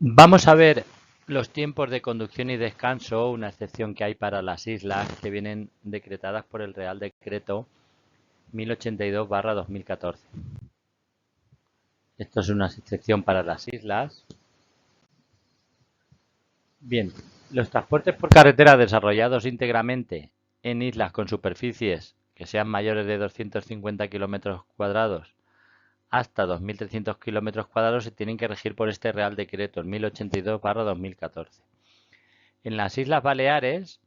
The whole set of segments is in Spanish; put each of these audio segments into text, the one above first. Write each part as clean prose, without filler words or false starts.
Vamos a ver los tiempos de conducción y descanso, una excepción que hay para las islas que vienen decretadas por el Real Decreto 1082/2014. Esto es una excepción para las islas. Bien, los transportes por carretera desarrollados íntegramente en islas con superficies que sean mayores de 250 kilómetros cuadrados hasta 2.300 kilómetros cuadrados se tienen que regir por este Real Decreto, el 1082/2014. En las Islas Baleares,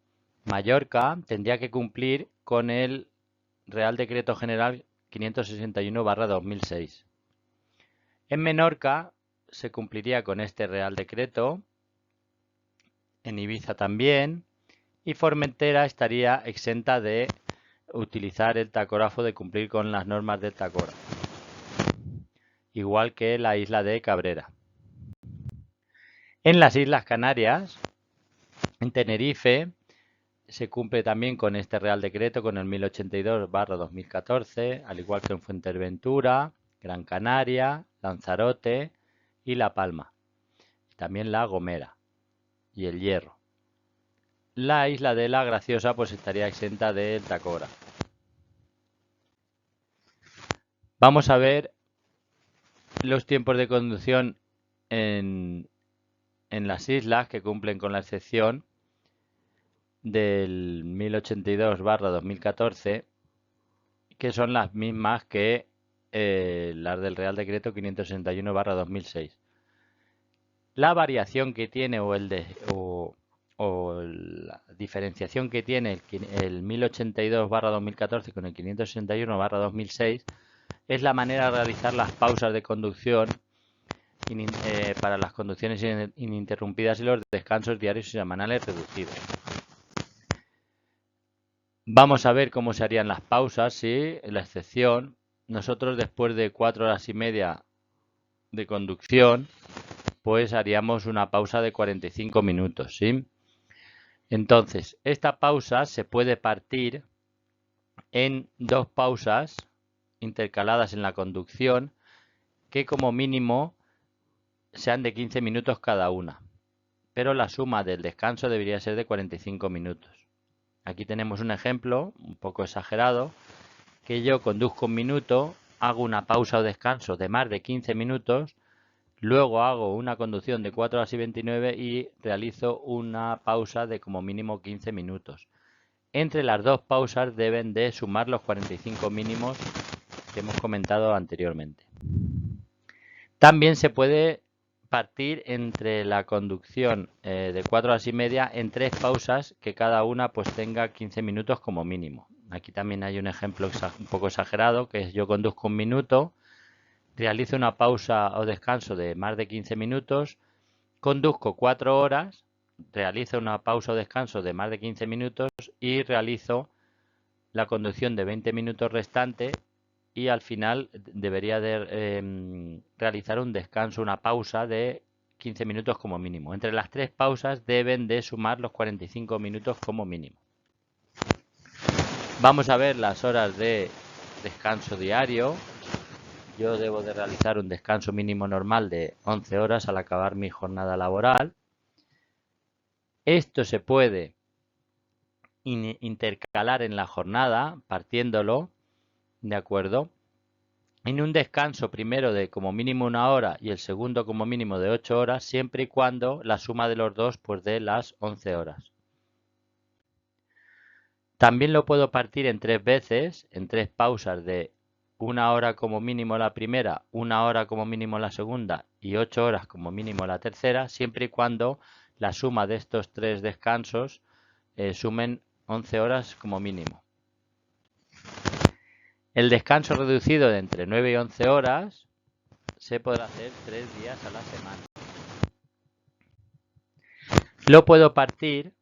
Mallorca tendría que cumplir con el Real Decreto General 561/2006. En Menorca se cumpliría con este Real Decreto, en Ibiza también, y Formentera estaría exenta de utilizar el tacógrafo, de cumplir con las normas del tacógrafo, igual que la isla de Cabrera. En las Islas Canarias, en Tenerife, se cumple también con este Real Decreto, con el 1082/2014, al igual que en Fuerteventura, Gran Canaria, Lanzarote y La Palma. También La Gomera y El Hierro. La isla de La Graciosa pues estaría exenta del tacógrafo. Vamos a ver los tiempos de conducción en las islas que cumplen con la excepción del 1082/2014, que son las mismas que las del Real Decreto 561/2006. La variación que tiene o la diferenciación que tiene el 1082/2014 con el 561/2006 es la manera de realizar las pausas de conducción para las conducciones ininterrumpidas y los descansos diarios y semanales reducidos. Vamos a ver cómo se harían las pausas, ¿sí? La excepción. Nosotros después de 4 horas y media de conducción, pues haríamos una pausa de 45 minutos, ¿sí? Entonces, esta pausa se puede partir en dos pausas intercaladas en la conducción que como mínimo sean de 15 minutos cada una, pero la suma del descanso debería ser de 45 minutos. Aquí tenemos un ejemplo un poco exagerado, que yo conduzco un minuto, hago una pausa o descanso de más de 15 minutos, luego hago una conducción de 4 horas y 29 y realizo una pausa de como mínimo 15 minutos. Entre las dos pausas deben de sumar los 45 mínimos que hemos comentado anteriormente. También se puede partir entre la conducción de 4 horas y media en tres pausas que cada una pues tenga 15 minutos como mínimo. Aquí también hay un ejemplo un poco exagerado, que es: yo conduzco un minuto, realizo una pausa o descanso de más de 15 minutos, conduzco 4 horas, realizo una pausa o descanso de más de 15 minutos y realizo la conducción de 20 minutos restante, y al final debería de realizar un descanso, una pausa de 15 minutos como mínimo. Entre las tres pausas deben de sumar los 45 minutos como mínimo. Vamos a ver las horas de descanso diario. Yo debo de realizar un descanso mínimo normal de 11 horas al acabar mi jornada laboral. Esto se puede intercalar en la jornada, partiéndolo, ¿de acuerdo?, en un descanso primero de como mínimo 1 hora y el segundo como mínimo de 8 horas, siempre y cuando la suma de los dos pues dé las 11 horas. También lo puedo partir en tres veces, en tres pausas de 1 hora como mínimo la primera, 1 hora como mínimo la segunda y 8 horas como mínimo la tercera, siempre y cuando la suma de estos tres descansos sumen 11 horas como mínimo. El descanso reducido de entre 9 y 11 horas se podrá hacer 3 días a la semana. Lo puedo partir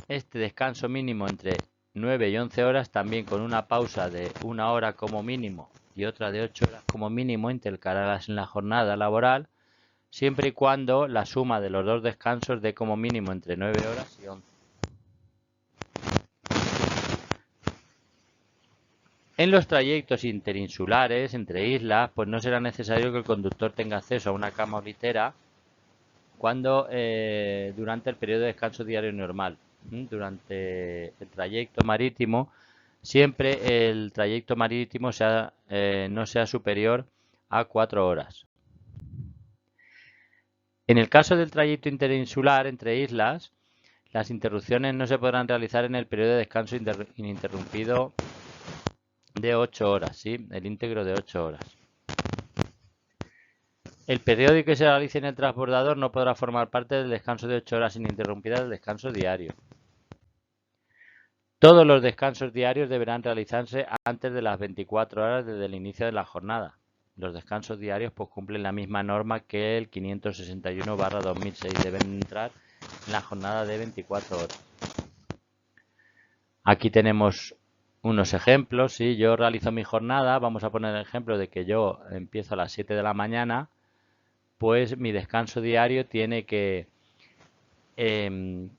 este descanso mínimo entre 9 y 11 horas también con una pausa de 1 hora como mínimo y otra de 8 horas como mínimo intercaladas en la jornada laboral, siempre y cuando la suma de los dos descansos dé como mínimo entre 9 horas y 11. En los trayectos interinsulares entre islas, pues no será necesario que el conductor tenga acceso a una cama o litera durante el periodo de descanso diario normal. Durante el trayecto marítimo, siempre el trayecto marítimo no sea superior a 4 horas. En el caso del trayecto interinsular entre islas, las interrupciones no se podrán realizar en el periodo de descanso ininterrumpido de 8 horas, ¿sí? El íntegro de 8 horas. El periodo que se realice en el transbordador no podrá formar parte del descanso de 8 horas ininterrumpidas del descanso diario. Todos los descansos diarios deberán realizarse antes de las 24 horas desde el inicio de la jornada. Los descansos diarios pues cumplen la misma norma que el 561/2006. Deben entrar en la jornada de 24 horas. Aquí tenemos unos ejemplos. Si yo realizo mi jornada, vamos a poner el ejemplo de que yo empiezo a las 7 de la mañana, pues mi descanso diario tiene que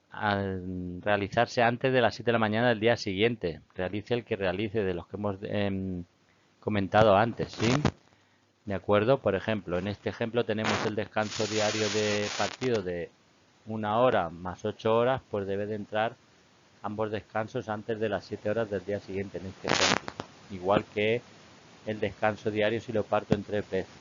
al realizarse antes de las 7 de la mañana del día siguiente. Realice el que realice de los que hemos comentado antes, ¿sí? ¿De acuerdo? Por ejemplo, en este ejemplo tenemos el descanso diario de partido de 1 hora más 8 horas, pues debe de entrar ambos descansos antes de las 7 horas del día siguiente en este ejemplo. Igual que el descanso diario si lo parto en 3 veces.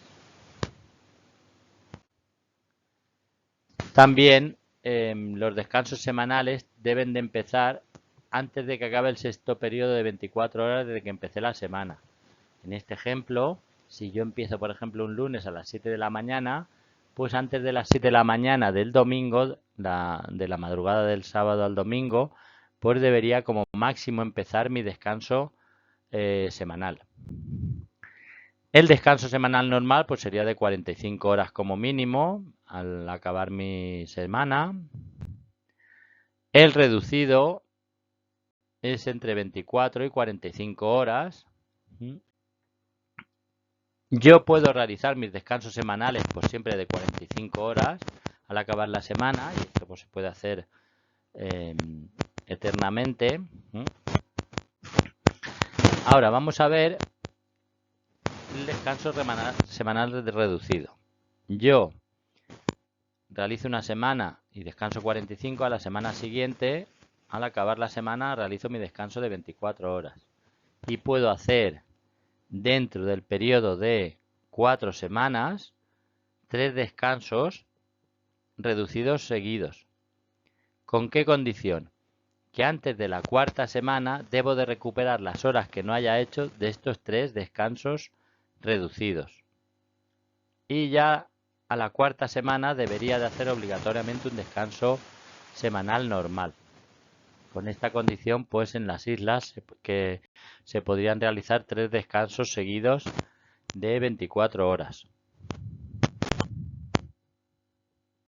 También los descansos semanales deben de empezar antes de que acabe el sexto periodo de 24 horas desde que empecé la semana. En este ejemplo, si yo empiezo, por ejemplo, un lunes a las 7 de la mañana, pues antes de las 7 de la mañana del domingo, de la madrugada del sábado al domingo, pues debería como máximo empezar mi descanso semanal. El descanso semanal normal pues sería de 45 horas como mínimo al acabar mi semana. El reducido es entre 24 y 45 horas. Yo puedo realizar mis descansos semanales pues siempre de 45 horas al acabar la semana, y esto pues se puede hacer eternamente. Ahora vamos a ver el descanso semanal reducido. Yo realizo una semana y descanso 45, a la semana siguiente, al acabar la semana, realizo mi descanso de 24 horas. Y puedo hacer dentro del periodo de 4 semanas 3 descansos reducidos seguidos. ¿Con qué condición? Que antes de la cuarta semana debo de recuperar las horas que no haya hecho de estos 3 descansos reducidos. Y ya a la cuarta semana debería de hacer obligatoriamente un descanso semanal normal. Con esta condición, pues en las islas que se podrían realizar 3 descansos seguidos de 24 horas.